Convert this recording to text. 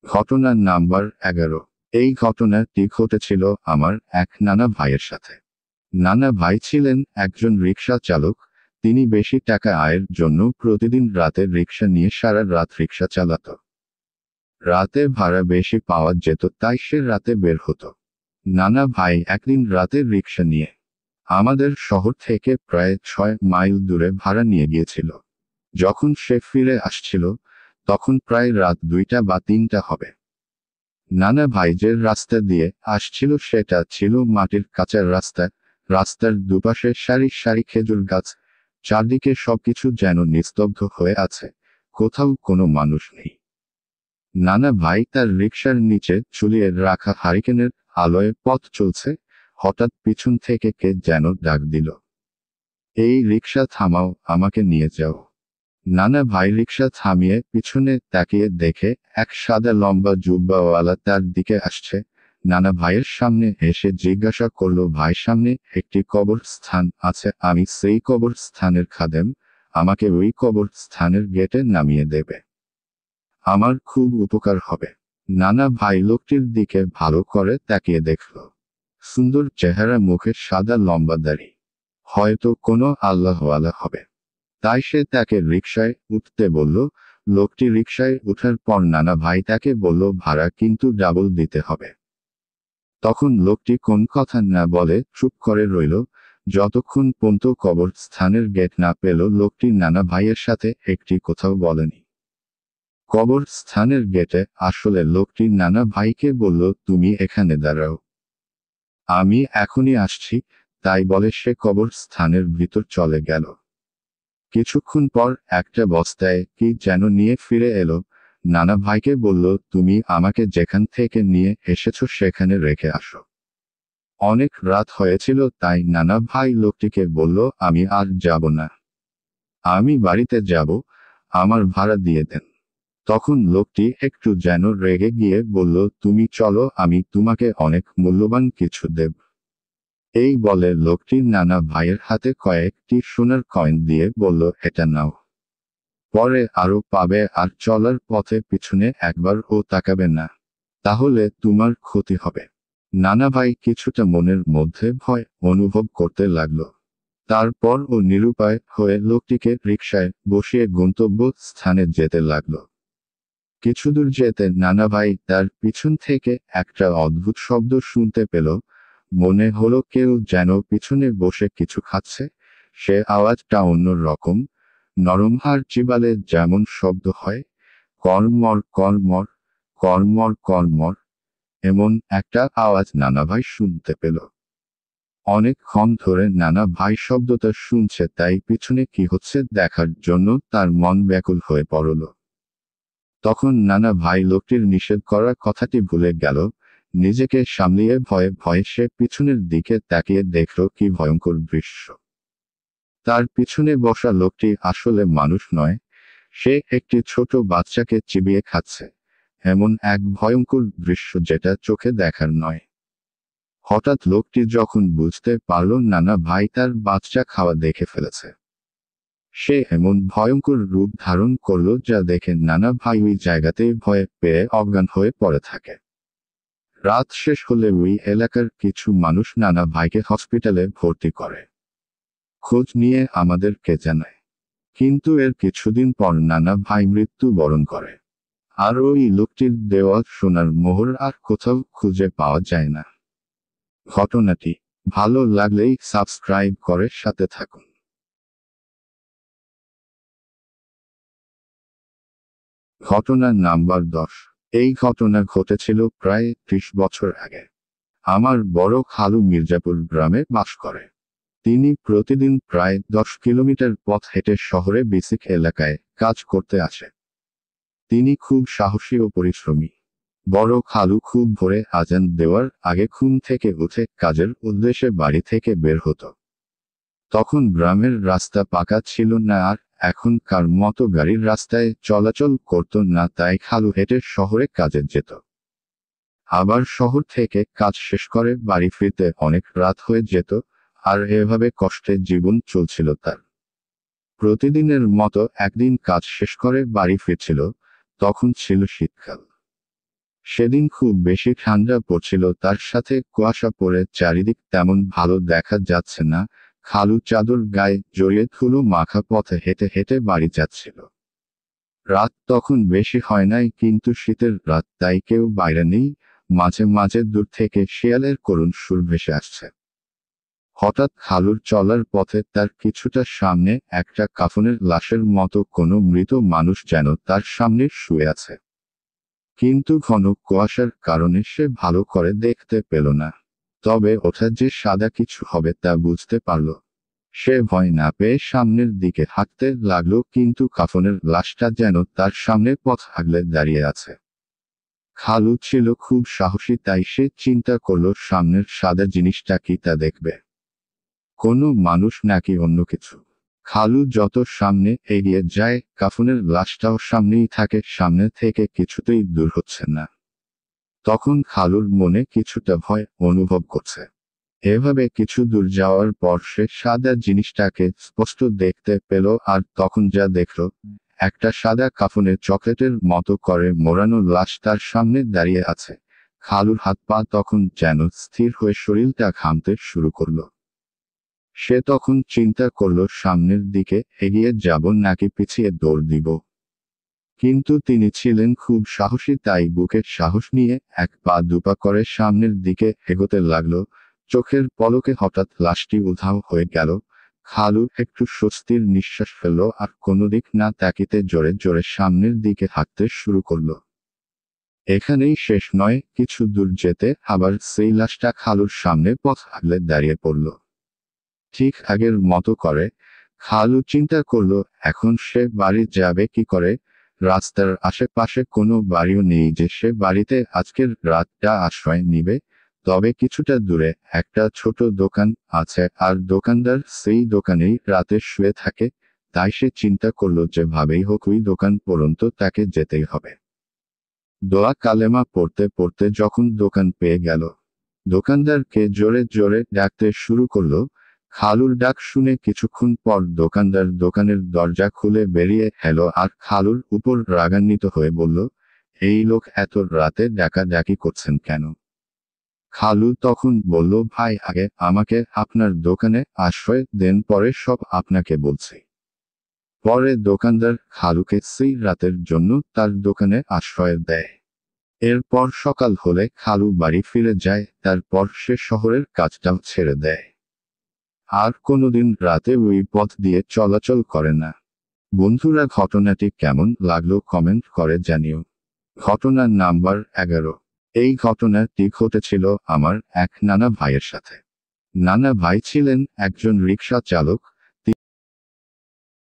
ঘটনা নাম্বার 11। এই ঘটনাটি ঘটেছিল আমার এক নানা ভাইয়ের সাথে। নানা ভাই ছিলেন একজন রিকশা চালক। তিনি বেশি টাকা আয়ের জন্য প্রতিদিন রাতে রিকশা নিয়ে সারা রাত রিকশা চালাত। রাতে ভাড়া বেশি পাওয়া যেত, তাই সে রাতে বের হতো। নানা ভাই একদিন রাতে রিকশা নিয়ে আমাদের শহর থেকে প্রায় 6 মাইল দূরে ভাড়া নিয়ে গিয়েছিল। যখন সে ফিরে আসছিল, তখন প্রায় রাত 2টা বা 3টা হবে। নানা ভাই যে রাস্তা দিয়ে আসছিল সেটা ছিল মাটির কাঁচা রাস্তা। রাস্তার দুপাশে সারি সারি খেজুর গাছ। চারদিকে সবকিছু যেন নিস্তব্ধ হয়ে আছে, কোথাও কোনো মানুষ নেই। নানা ভাই তার রিকশার নিচে ঝুলিয়ে রাখা হারিকেনের আলোয় পথ চলছে। হঠাৎ পিছন থেকে কে যেন ডাক দিল, এই রিকশা থামাও, আমাকে নিয়ে যাও। নানা ভাই রিকশা থামিয়ে পিছনে তাকিয়ে দেখে এক সাদা লম্বা জুব্বাওয়ালা তার দিকে আসছে। নানা ভাইয়ের সামনে এসে জিজ্ঞাসা করলো, ভাই সামনে একটি কবরস্থান আছে, আমি সেই কবরস্থানের খাদেম, আমাকে ওই কবরস্থানের গেটে নামিয়ে দেবে, আমার খুব উপকার হবে। নানা ভাই লোকটির দিকে ভালো করে তাকিয়ে দেখল। সুন্দর চেহারা, মুখে সাদা লম্বা দাড়ি, হয়তো কোনো আল্লাহওয়ালা হবে। তাই সে তাকে রিকশায় উঠতে বলল। লোকটি রিকশায় উঠার পর নানা ভাই তাকে বলল, ভাড়া কিন্তু ডাবল দিতে হবে। তখন লোকটি কোন কথা না বলে চুপ করে রইল, যতক্ষণ পর্যন্ত কবরস্থানের গেট না পেল। লোকটি নানা ভাইয়ের সাথে একটি কথাও বলেনি। কবরস্থানের গেটে আসলে লোকটি নানা ভাইকে বলল, তুমি এখানে দাঁড়াও, আমি এখনই আসছি। তাই বলে সে কবরস্থানের ভিতর চলে গেল। কিছুক্ষণ পর একটা বস্তায় কি যেন নিয়ে ফিরে এলো। নানা ভাইকে বলল, তুমি আমাকে যেখান থেকে নিয়ে এসেছো সেখানে রেখে আসো। অনেক রাত হয়েছিল, তাই নানা ভাই লোকটিকে বলল, আমি আর যাব না, আমি বাড়িতে যাব, আমার ভাড়া দিয়ে দেন। তখন লোকটি একটু যেন রেগে গিয়ে বলল, তুমি চলো, আমি তোমাকে অনেক মূল্যবান কিছু দেব। এই বলে লোকটি নানা ভাইয়ের হাতে কয়েকটি সোনার কয়েন দিয়ে বলল, এটা নাও, পরে আরো পাবে, আর চলার পথে পিছনে একবারও তাকাবে না, তাহলে তোমার ক্ষতি হবে। নানা ভাই কিছুটা মনের মধ্যে ভয় অনুভব করতে লাগলো। তারপর ও নিরুপায় হয়ে লোকটিকে রিকশায় বসিয়ে গন্তব্য স্থানে যেতে লাগলো। কিছুদূর যেতে নানা ভাই তার পিছন থেকে একটা অদ্ভুত শব্দ শুনতে পেল। মনে হলো কেউ যেন পিছনে বসে কিছু খাচ্ছে। সে আওয়াজটা অন্য রকম, নরম আর চিবালে যেমন শব্দ হয়, কর্মর কর্মর, কর্মর কর্মর, এমন একটা আওয়াজ নানা ভাই শুনতে পেল। অনেকক্ষণ ধরে নানা ভাই শব্দটা শুনছে, তাই পিছনে কি হচ্ছে দেখার জন্য তার মন ব্যাকুল হয়ে পড়ল। তখন নানা ভাই লোকটির নিষেধ করা কথাটি ভুলে গেল। নিজেকে সামলিয়ে ভয়ে ভয়ে সে পিছনের দিকে তাকিয়ে দেখল কি ভয়ঙ্কর দৃশ্য। তার পিছনে বসা লোকটি আসলে মানুষ নয়, সে একটি ছোট বাচ্চাকে চিবিয়ে খাচ্ছে। এমন এক ভয়ঙ্কর দৃশ্য যেটা চোখে দেখার নয়। হঠাৎ লোকটি যখন বুঝতে পারল নানা ভাই তার বাচ্চা খাওয়া দেখে ফেলেছে, সে এমন ভয়ঙ্কর রূপ ধারণ করল যা দেখে নানা ভাই ওই জায়গাতেই ভয়ে পেয়ে অজ্ঞান হয়ে পড়ে থাকে। রাত শেষ হলে ওই এলাকার কিছু মানুষ নানা ভাইকে হসপিটালে ভর্তি করে। খোঁজ নিয়ে আমাদেরকে জানায়, কিন্তু এর কিছুদিন পর নানা ভাই মৃত্যুবরণ করে। আর ওই লোকটির দেওয়া সোনার মোহর আর কোথাও খুঁজে পাওয়া যায় না। ঘটনাটি ভালো লাগলেই সাবস্ক্রাইব করে সাথে থাকুন। ঘটনা নাম্বার 10। এই ঘটনা ঘটেছিল প্রায় 30 বছর আগে। আমার বড় খালু মির্জাপুর গ্রামে বাস করে। তিনি প্রতিদিন প্রায় 10 কিলোমিটার পথ হেঁটে শহরে বেসিক এলাকায় কাজ করতে আসে। তিনি খুব সাহসী ও পরিশ্রমী। বড় খালু খুব ভোরে আজান দেওয়ার আগে ঘুম থেকে উঠে কাজের উদ্দেশ্যে বাড়ি থেকে বের হতো। তখন গ্রামের রাস্তা পাকা ছিল না, আর এখনকার মতো গাড়ির রাস্তায় চলাচল করত না, তাই খালু হেঁটে শহরে কাজে যেত। আবার শহর থেকে কাজ শেষ করে বাড়ি ফিরতে অনেক রাত হয়ে যেত। আর এভাবে কষ্টে জীবন চলছিল তার। প্রতিদিনের মতো একদিন কাজ শেষ করে বাড়ি ফিরছিল। তখন ছিল শীতকাল। সেদিন খুব বেশি ঠান্ডা পড়ছিল, তার সাথে কুয়াশা পড়ে চারিদিক তেমন ভালো দেখা যাচ্ছে না। খালু চাদর গায়ে জড়িয়ে ধুলো মাখা পথে হেঁটে হেঁটে বাড়ি যাচ্ছিল। রাত তখন বেশি হয় নাই, কিন্তু শীতের রাত, তাই কেউ বাইরে নেই। মাঝে মাঝে দূর থেকে শিয়ালের করুণ সুর ভেসে আসছে। হঠাৎ খালুর চলার পথে তার কিছুটা সামনে একটা কাফনের লাশের মতো কোনো মৃত মানুষ যেন তার সামনে শুয়ে আছে। কিন্তু ঘন কুয়াশার কারণে সে ভালো করে দেখতে পেল না। তবে ওটা যে সাদা কিছু হবে তা বুঝতে পারল। সে ভয় না পেয়ে সামনের দিকে হাঁটতে লাগলো, কিন্তু কাফনের লাশটা যেন তার সামনে পথ আগলে দাঁড়িয়ে আছে। খালু ছিল খুব সাহসী, তাই সে চিন্তা করলো সামনের সাদা জিনিসটা কি তা দেখবে। কোনো মানুষ নাকি অন্য কিছু। খালু যত সামনে এগিয়ে যায় কাফনের লাশটাও সামনেই থাকে, সামনে থেকে কিছুতেই দূর হচ্ছে না। তখন খালুর মনে কিছুটা ভয় অনুভব করছে। এভাবে কিছু দূর যাওয়ার পর সে সাদা জিনিসটাকে স্পষ্ট দেখতে পেল, আর তখন যা দেখল, একটা সাদা কাফনে চকলেটের মতো করে মোড়ানো লাশ তার সামনে দাঁড়িয়ে আছে। খালুর হাত পা তখন যেন স্থির হয়ে শরীরটা ঘামতে শুরু করলো। সে তখন চিন্তা করল সামনের দিকে এগিয়ে যাব নাকি পিছিয়ে দৌড় দিব। কিন্তু তিনি ছিলেন খুব সাহসী, তাই বুকে সাহস নিয়ে এক পা দুপা করে সামনের দিকে এগোতে লাগলো। চোখের পলকে হঠাৎ লাশটি উধাও হয়ে গেল। খালু একটু স্বস্তির নিঃশ্বাস ফেলল, আর কোনো দিক না তাকিতে জোরে জোরে সামনের দিকে হাঁটতে শুরু করলো। এখানেই শেষ নয়, কিছু দূর যেতে আবার সেই লাশটা খালুর সামনে পথ আগলে দাঁড়িয়ে পড়ল। ঠিক আগের মতো করে। খালু চিন্তা করলো এখন সে বাড়ি যাবে কি করে। রাস্তার আশেপাশে কোনো বাড়িও নেই যে সে বাড়িতে আজকের রাতটা আশ্রয় নিবে। তবে কিছুটা দূরে একটা ছোট দোকান আছে, আর দোকানদার সেই দোকানেই রাতে শুয়ে থাকে। তাই সে চিন্তা করলো যেভাবেই হোক ওই দোকান পর্যন্ত তাকে যেতেই হবে। দোয়া কালেমা পড়তে পড়তে যখন দোকান পেয়ে গেল, দোকানদারকে জোরে জোরে ডাকতে শুরু করলো। খালুর ডাক শুনে কিছুক্ষণ পর দোকানদার দোকানের দরজা খুলে বেরিয়ে এলো, আর খালুর উপর রাগান্বিত হয়ে বলল, এই লোক এত রাতে ডাকাডাকি করছেন কেন? খালু তখন বলল, ভাই আগে আমাকে আপনার দোকানে আশ্রয় দেন, পরে সব আপনাকে বলছি। পরে দোকানদার খালুকে সেই রাতের জন্য তার দোকানে আশ্রয় দেয়। এরপর সকাল হলে খালু বাড়ি ফিরে যায়, তারপর সে শহরের কাজটাও ছেড়ে দেয়। আর কোনোদিন রাতে ওই পথ দিয়ে চলাচল করে না। বন্ধুরা, ঘটনাটি কেমন লাগলো কমেন্ট করে জানিও। ঘটনা নাম্বার 11। এই ঘটনাটি ঘটেছিল আমার এক নানা ভাইয়ের সাথে। নানা ভাই ছিলেন একজন রিকশা চালক।